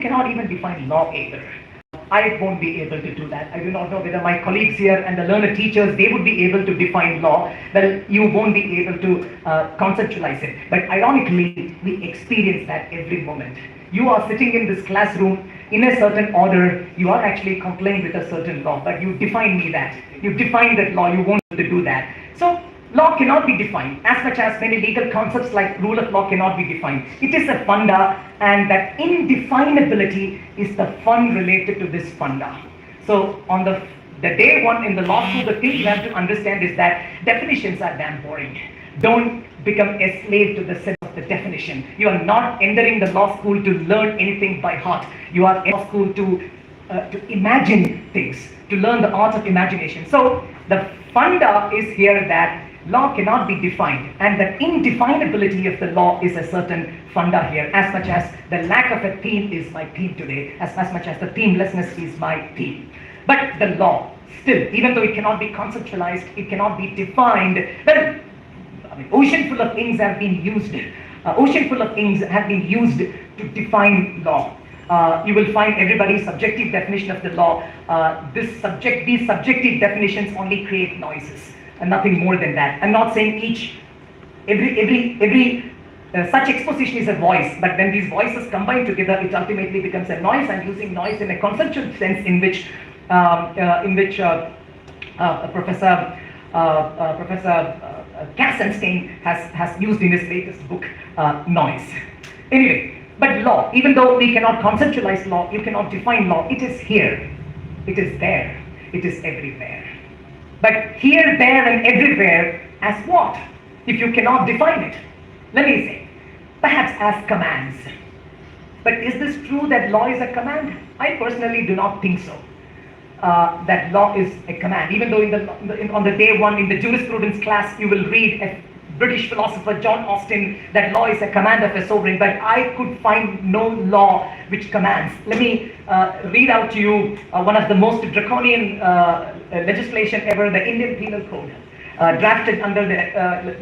cannot even define law either. I won't be able to do that. I do not know whether my colleagues here and the learned teachers, they would be able to define law. Well, you won't be able to conceptualize it. But ironically, we experience that every moment. You are sitting in this classroom in a certain order. You are actually complying with a certain law, but you define me that. You define that law, you won't be able to do that. So law cannot be defined as much as many legal concepts like rule of law cannot be defined. It is a funda, and that indefinability is the fun related to this funda. So on the day one in the law school, the thing you have to understand is that definitions are damn boring. Don't become a slave to the sense of the definition. You are not entering the law school to learn anything by heart. You are in law school to imagine things, to learn the art of imagination. So the funda is here that law cannot be defined, and the indefinability of the law is a certain funda here, as much as the lack of a theme is my theme today, as much as the themelessness is my theme. But the law, still, even though it cannot be conceptualized, it cannot be defined, well, I mean, ocean full of inks have been used. Ocean full of inks have been used to define law. You will find everybody's subjective definition of the law. These subjective definitions only create noises, and nothing more than that. I'm not saying every such exposition is a voice, but when these voices combine together, it ultimately becomes a noise. I'm using noise in a conceptual sense in which Professor Kassenstein has used in his latest book, Noise. Anyway, but law, even though we cannot conceptualize law, you cannot define law, it is here, it is there, it is everywhere. But here, there, and everywhere as what? If you cannot define it. Let me say, perhaps as commands. But is this true that law is a command? I personally do not think so. That law is a command. Even though on the day one in the jurisprudence class, you will read a British philosopher, John Austin, that law is a command of a sovereign, but I could find no law which commands. Let me read out to you one of the most draconian legislation ever, the Indian Penal Code, drafted under the